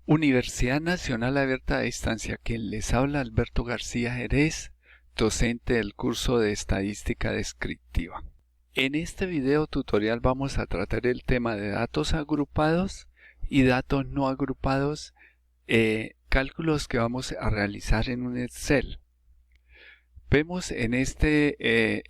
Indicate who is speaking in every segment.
Speaker 1: Universidad Nacional Abierta a Distancia, quien les habla Alberto García Jerez, docente del curso de Estadística Descriptiva. En este video tutorial vamos a tratar el tema de datos agrupados y datos no agrupados, cálculos que vamos a realizar en un Excel. Vemos en este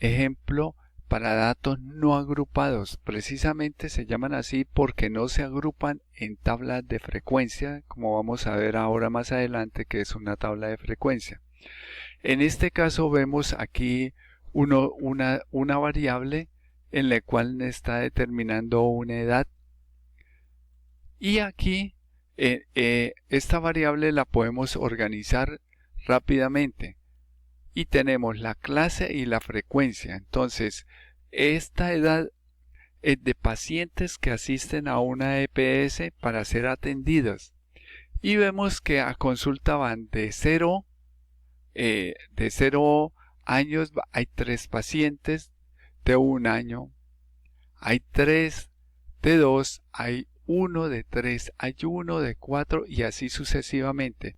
Speaker 1: ejemplo para datos no agrupados, precisamente se llaman así porque no se agrupan en tablas de frecuencia, como vamos a ver ahora más adelante que es una tabla de frecuencia. En este caso vemos aquí una variable en la cual está determinando una edad, y aquí esta variable la podemos organizar rápidamente. Y tenemos la clase y la frecuencia. Entonces, esta edad es de pacientes que asisten a una EPS para ser atendidos. Y vemos que a consulta van de 0 años, hay 3 pacientes, de 1 año, hay 3, de 2, hay 1, de 3, hay 1, de 4 y así sucesivamente.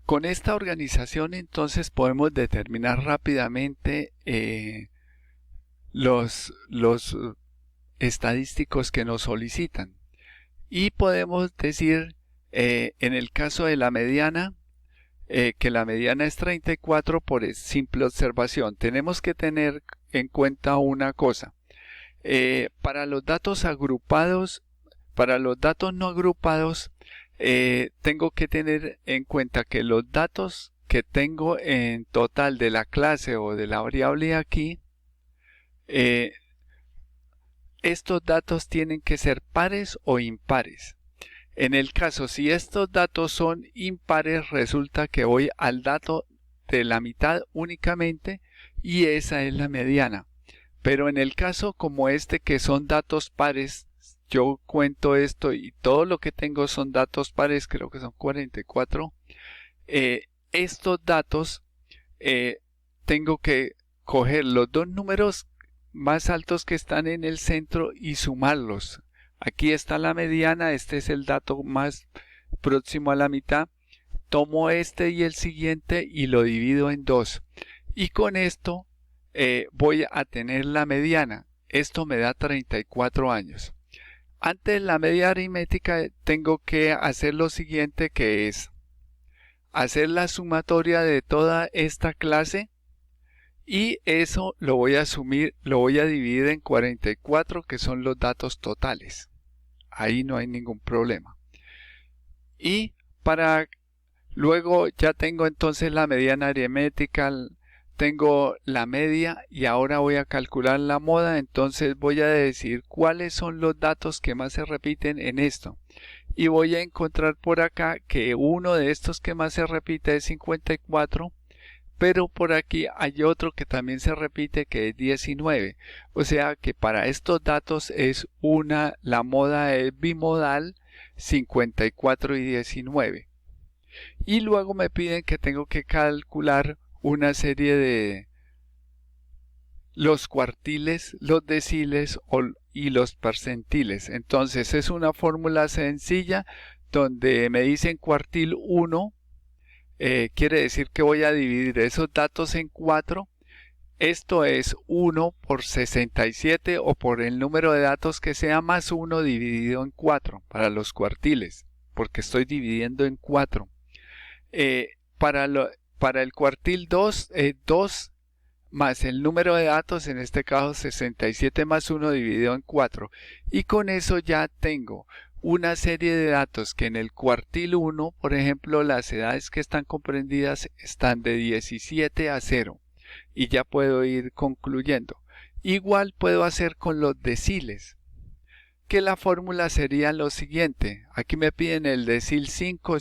Speaker 1: Con esta organización entonces podemos determinar rápidamente los estadísticos que nos solicitan. Y podemos decir, en el caso de la mediana, que la mediana es 34 por simple observación. Tenemos que tener en cuenta una cosa. Para los datos agrupados, para los datos no agrupados, tengo que tener en cuenta que los datos que tengo en total de la clase o de la variable aquí, estos datos tienen que ser pares o impares. En el caso, si estos datos son impares, resulta que voy al dato de la mitad únicamente y esa es la mediana. Pero en el caso como este que son datos pares, yo cuento esto y todo lo que tengo son datos pares, creo que son 44. Estos datos tengo que coger los dos números más altos que están en el centro y sumarlos. Aquí está la mediana, este es el dato más próximo a la mitad. Tomo este y el siguiente y lo divido en 2. Y con esto voy a tener la mediana. Esto me da 34 años. Antes de la media aritmética tengo que hacer lo siguiente, que es hacer la sumatoria de toda esta clase y eso lo voy a dividir en 44, que son los datos totales. Ahí no hay ningún problema. Y luego ya tengo entonces la mediana aritmética, tengo la media y ahora voy a calcular la moda, entonces voy a decir cuáles son los datos que más se repiten en esto. Y voy a encontrar por acá que uno de estos que más se repite es 54, pero por aquí hay otro que también se repite que es 19. O sea que para estos datos la moda es bimodal 54 y 19. Y luego me piden que tengo que calcular una serie de los cuartiles, los deciles y los percentiles. Entonces es una fórmula sencilla donde me dicen cuartil 1, quiere decir que voy a dividir esos datos en 4. Esto es 1 por 67 o por el número de datos que sea más 1 dividido en 4 para los cuartiles, porque estoy dividiendo en 4. Para el cuartil 2, 2 más el número de datos, en este caso 67 más 1 dividido en 4. Y con eso ya tengo una serie de datos que en el cuartil 1, por ejemplo, las edades que están comprendidas están de 17 a 0. Y ya puedo ir concluyendo. Igual puedo hacer con los deciles, que la fórmula sería lo siguiente. Aquí me piden el decil 5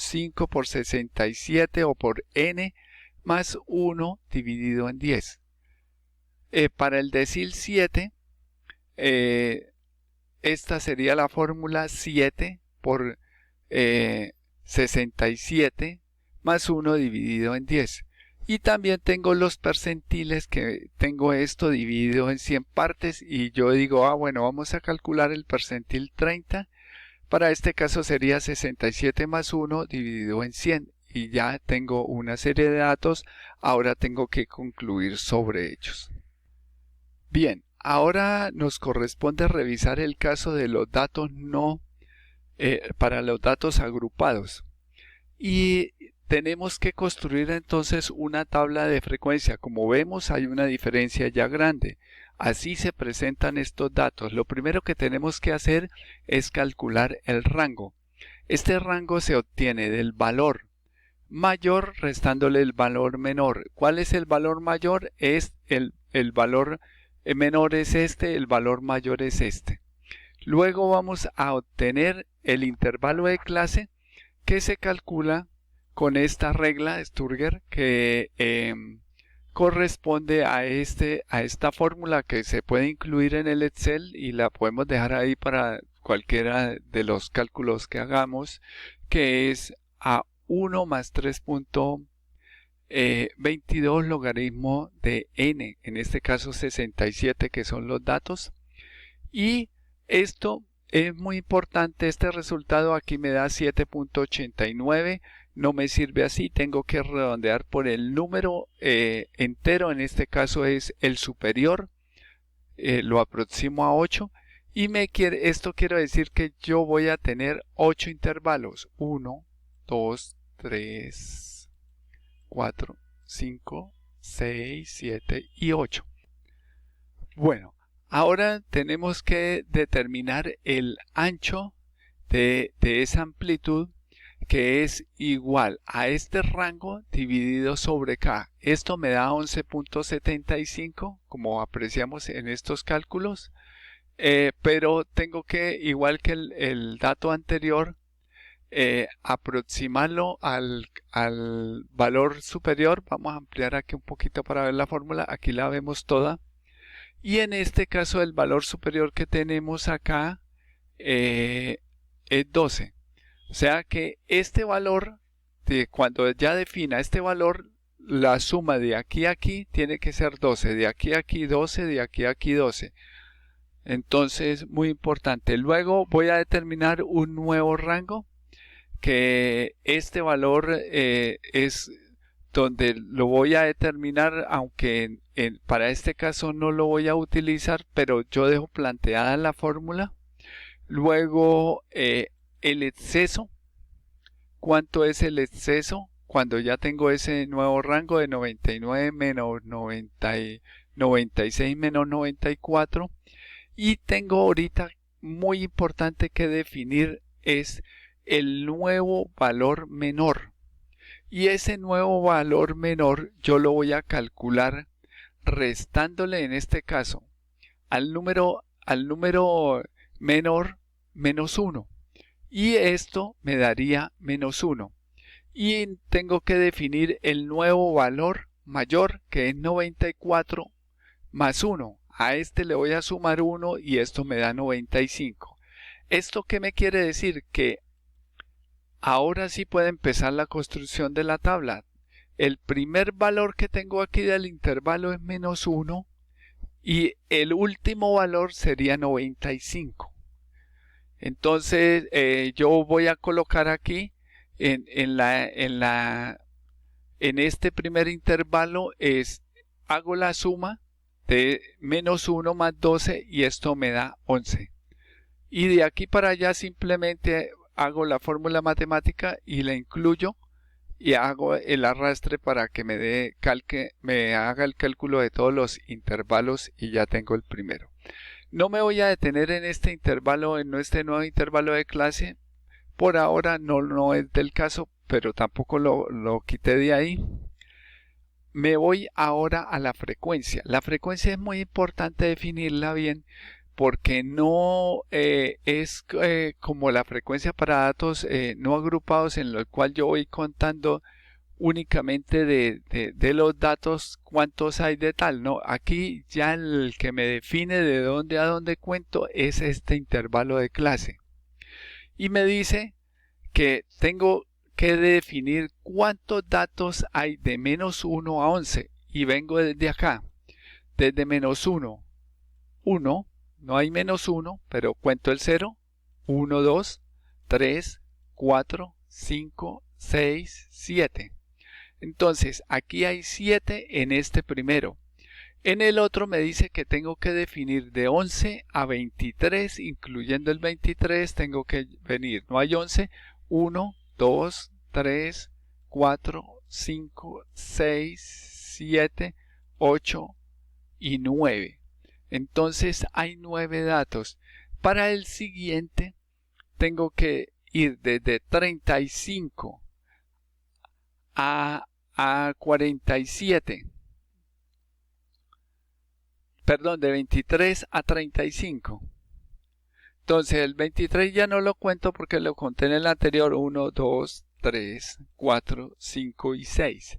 Speaker 1: por 67 o por n más 1 dividido en 10. Para el decil 7, esta sería la fórmula 7 por 67 más 1 dividido en 10. Y también tengo los percentiles, que tengo esto dividido en 100 partes y yo digo, bueno, vamos a calcular el percentil 30 Para este caso sería 67 más 1 dividido en 100 y ya tengo una serie de datos, ahora tengo que concluir sobre ellos. Bien, ahora nos corresponde revisar el caso de los datos para los datos agrupados. Y tenemos que construir entonces una tabla de frecuencia. Como vemos, hay una diferencia ya grande. Así se presentan estos datos. Lo primero que tenemos que hacer es calcular el rango. Este rango se obtiene del valor mayor restándole el valor menor. ¿Cuál es el valor mayor? Es el valor menor es este, el valor mayor es este. Luego vamos a obtener el intervalo de clase que se calcula con esta regla Sturger que corresponde a esta fórmula que se puede incluir en el Excel y la podemos dejar ahí para cualquiera de los cálculos que hagamos, que es a 1 más 3.22 logaritmo de n, en este caso 67, que son los datos. Y esto es muy importante, este resultado aquí me da 7.89, no me sirve así, tengo que redondear por el número entero, en este caso es el superior, lo aproximo a 8 y esto quiere decir que yo voy a tener 8 intervalos, 1, 2, 3, 4, 5, 6, 7 y 8. Bueno, ahora tenemos que determinar el ancho de esa amplitud, que es igual a este rango dividido sobre K. Esto me da 11.75, como apreciamos en estos cálculos, pero tengo que, igual que el dato anterior, aproximarlo al valor superior. Vamos a ampliar aquí un poquito para ver la fórmula, aquí la vemos toda. Y en este caso el valor superior que tenemos acá es 12. O sea que este valor, cuando ya defina este valor, la suma de aquí a aquí tiene que ser 12. De aquí a aquí 12, de aquí a aquí 12. Entonces, muy importante. Luego voy a determinar un nuevo rango, que este valor es donde lo voy a determinar, aunque para este caso no lo voy a utilizar, pero yo dejo planteada la fórmula. Luego el exceso, ¿cuánto es el exceso? Cuando ya tengo ese nuevo rango de 99 menos 96 menos 94, y tengo ahorita muy importante que definir es el nuevo valor menor. Y ese nuevo valor menor yo lo voy a calcular restándole, en este caso, al número menor menos 1. Y esto me daría menos 1. Y tengo que definir el nuevo valor mayor, que es 94 más 1. A este le voy a sumar 1 y esto me da 95. ¿Esto qué me quiere decir? Que ahora sí puede empezar la construcción de la tabla. El primer valor que tengo aquí del intervalo es menos 1 y el último valor sería 95. Entonces yo voy a colocar aquí en este primer intervalo hago la suma de menos 1 más 12 y esto me da 11. Y de aquí para allá simplemente hago la fórmula matemática y la incluyo y hago el arrastre para que me haga el cálculo de todos los intervalos y ya tengo el primero. No me voy a detener en este intervalo, en este nuevo intervalo de clase. Por ahora no es del caso, pero tampoco lo quité de ahí. Me voy ahora a la frecuencia. La frecuencia es muy importante definirla bien, porque no es como la frecuencia para datos no agrupados, en lo cual yo voy contando únicamente de los datos cuántos hay de tal. No, aquí ya el que me define de dónde a dónde cuento es este intervalo de clase. Y me dice que tengo que definir cuántos datos hay de menos 1 a 11. Y vengo desde acá, desde menos 1, 1. No hay menos 1, pero cuento el 0, 1, 2, 3, 4, 5, 6, 7. Entonces, aquí hay 7 en este primero. En el otro me dice que tengo que definir de 11 a 23, incluyendo el 23, tengo que venir. No hay 11, 1, 2, 3, 4, 5, 6, 7, 8 y 9. Entonces hay 9 datos. Para el siguiente tengo que ir desde 35 a 47. Perdón, de 23 a 35. Entonces el 23 ya no lo cuento porque lo conté en el anterior. 1, 2, 3, 4, 5 y 6.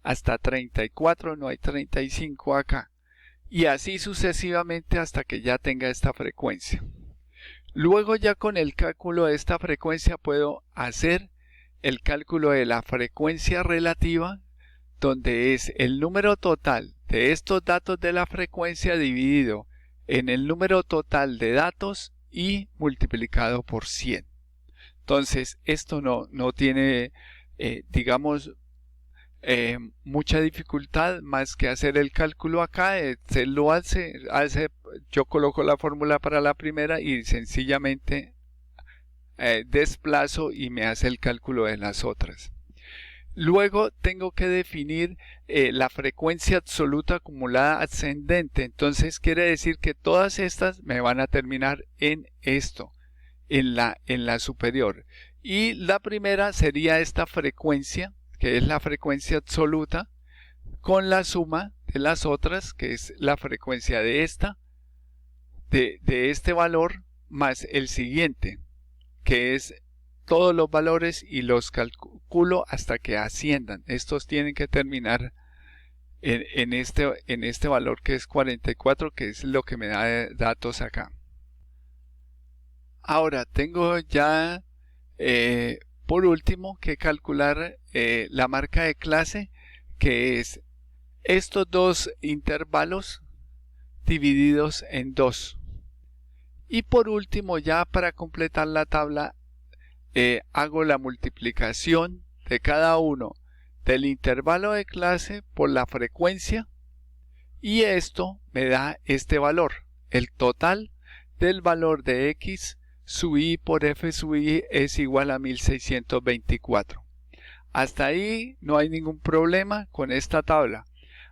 Speaker 1: Hasta 34, no hay 35 acá. Y así sucesivamente hasta que ya tenga esta frecuencia. Luego ya con el cálculo de esta frecuencia puedo hacer el cálculo de la frecuencia relativa, donde es el número total de estos datos de la frecuencia dividido en el número total de datos y multiplicado por 100. Entonces esto no tiene, digamos, mucha dificultad más que hacer el cálculo acá. Se lo hace, yo coloco la fórmula para la primera y sencillamente desplazo y me hace el cálculo de las otras. Luego tengo que definir la frecuencia absoluta acumulada ascendente. Entonces quiere decir que todas estas me van a terminar en esto, en la superior. Y la primera sería esta frecuencia, que es la frecuencia absoluta, con la suma de las otras, que es la frecuencia de esta, de este valor, más el siguiente, que es todos los valores y los calculo hasta que asciendan. Estos tienen que terminar en este valor que es 44, que es lo que me da datos acá. Ahora tengo ya por último que calcular la marca de clase, que es estos dos intervalos divididos en 2. Y por último, ya para completar la tabla, hago la multiplicación de cada uno del intervalo de clase por la frecuencia, y esto me da este valor, el total del valor de x sub i por f sub i es igual a 1624. Hasta ahí no hay ningún problema con esta tabla.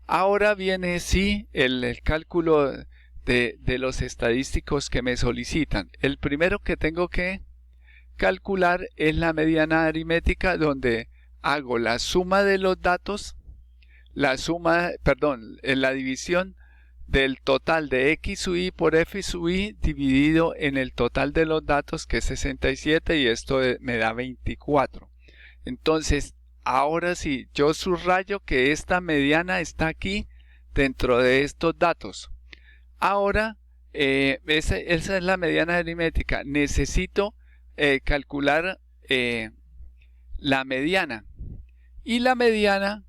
Speaker 1: Ahora viene sí el cálculo de los estadísticos que me solicitan. El primero que tengo que calcular es la mediana aritmética, donde hago la suma de los datos, la división del total de x sub i por f sub i dividido en el total de los datos, que es 67, y esto me da 24. Entonces, ahora sí, yo subrayo que esta mediana está aquí dentro de estos datos. Ahora, esa es la mediana aritmética. Necesito calcular la mediana. Y la mediana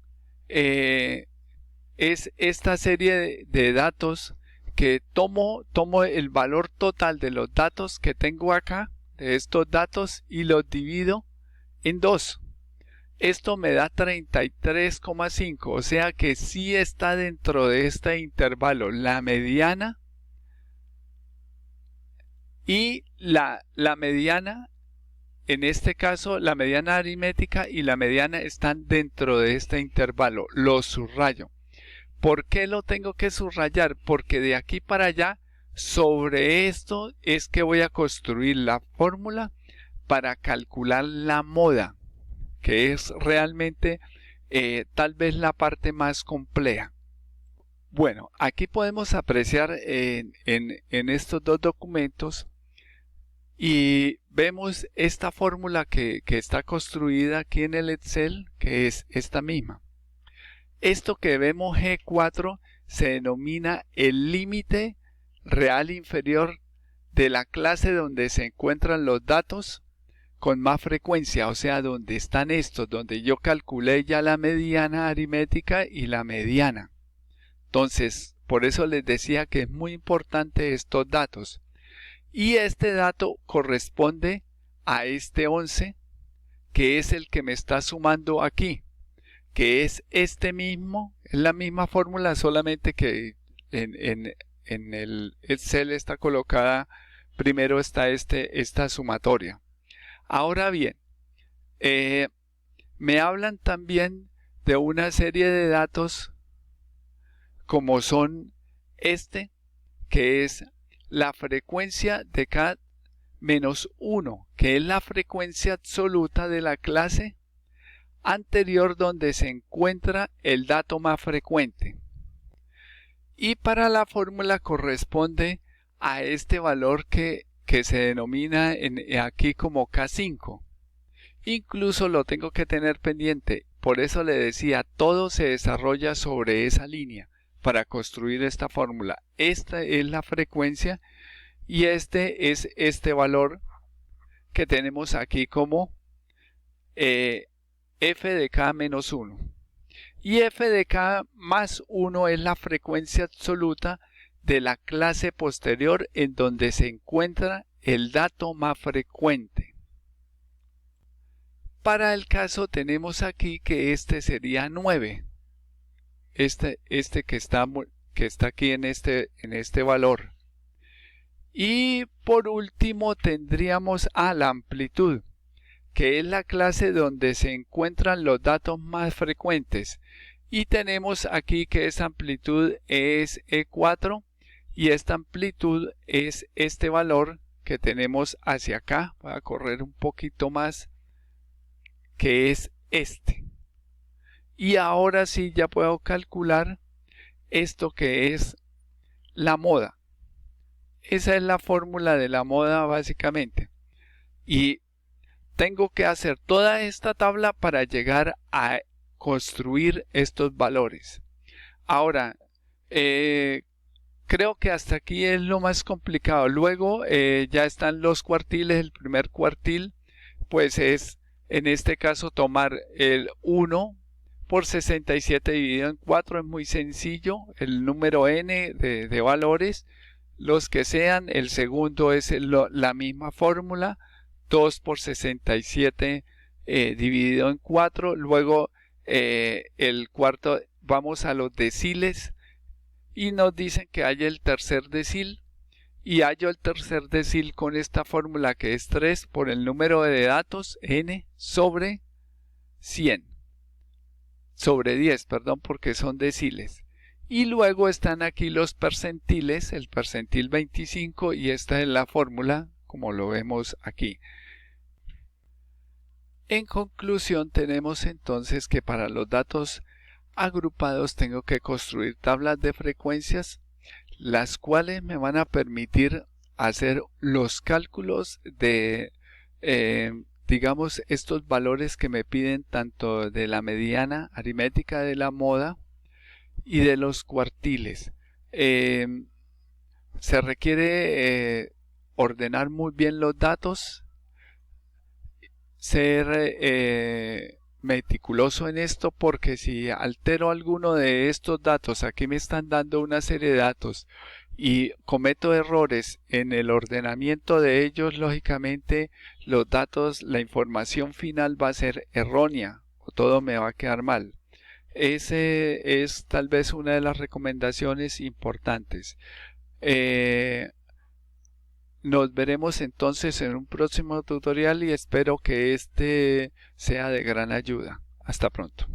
Speaker 1: es esta serie de datos que tomo el valor total de los datos que tengo acá, de estos datos, y los divido en 2. Esto me da 33,5, o sea que sí está dentro de este intervalo la mediana, y la mediana, en este caso la mediana aritmética y la mediana están dentro de este intervalo. Lo subrayo. ¿Por qué lo tengo que subrayar? Porque de aquí para allá, sobre esto es que voy a construir la fórmula para calcular la moda, que es realmente tal vez la parte más compleja. Bueno, aquí podemos apreciar en estos dos documentos y vemos esta fórmula que está construida aquí en el Excel, que es esta misma. Esto que vemos G4 se denomina el límite real inferior de la clase donde se encuentran los datos con más frecuencia, o sea, donde están estos, donde yo calculé ya la mediana aritmética y la mediana. Entonces, por eso les decía que es muy importante estos datos. Y este dato corresponde a este 11, que es el que me está sumando aquí, que es este mismo, es la misma fórmula, solamente que en el Excel está colocada, primero está esta sumatoria. Ahora bien, me hablan también de una serie de datos como son que es la frecuencia de K menos 1, que es la frecuencia absoluta de la clase anterior donde se encuentra el dato más frecuente. Y para la fórmula corresponde a este valor que se denomina aquí como K5. Incluso lo tengo que tener pendiente, por eso le decía, todo se desarrolla sobre esa línea para construir esta fórmula. Esta es la frecuencia y este es este valor que tenemos aquí como f de k menos 1. Y f de k más 1 es la frecuencia absoluta de la clase posterior en donde se encuentra el dato más frecuente. Para el caso tenemos aquí que este sería 9. Este que está aquí en este valor. Y por último tendríamos a la amplitud, que es la clase donde se encuentran los datos más frecuentes. Y tenemos aquí que esa amplitud es E4 y esta amplitud es este valor que tenemos hacia acá. Voy a correr un poquito más, que es este. Y ahora sí ya puedo calcular esto que es la moda. Esa es la fórmula de la moda básicamente. Y tengo que hacer toda esta tabla para llegar a construir estos valores. Ahora, creo que hasta aquí es lo más complicado. Luego ya están los cuartiles. El primer cuartil pues es en este caso tomar el 1 por 67 dividido en 4. Es muy sencillo. El número n de valores, los que sean. El segundo es la misma fórmula, 2 por 67 dividido en 4. Luego el cuarto, vamos a los deciles y nos dicen que hay el tercer decil. Y hallo el tercer decil con esta fórmula que es 3 por el número de datos, n sobre 100. Sobre 10, perdón, porque son deciles. Y luego están aquí los percentiles, el percentil 25, y esta es la fórmula, como lo vemos aquí. En conclusión, tenemos entonces que para los datos agrupados tengo que construir tablas de frecuencias, las cuales me van a permitir hacer los cálculos de, digamos, estos valores que me piden tanto de la mediana aritmética de la moda y de los cuartiles. Se requiere ordenar muy bien los datos, ser meticuloso en esto, porque si altero alguno de estos datos, aquí me están dando una serie de datos y cometo errores en el ordenamiento de ellos, lógicamente los datos, la información final va a ser errónea o todo me va a quedar mal. Ese es tal vez una de las recomendaciones importantes. Nos veremos entonces en un próximo tutorial y espero que este sea de gran ayuda. Hasta pronto.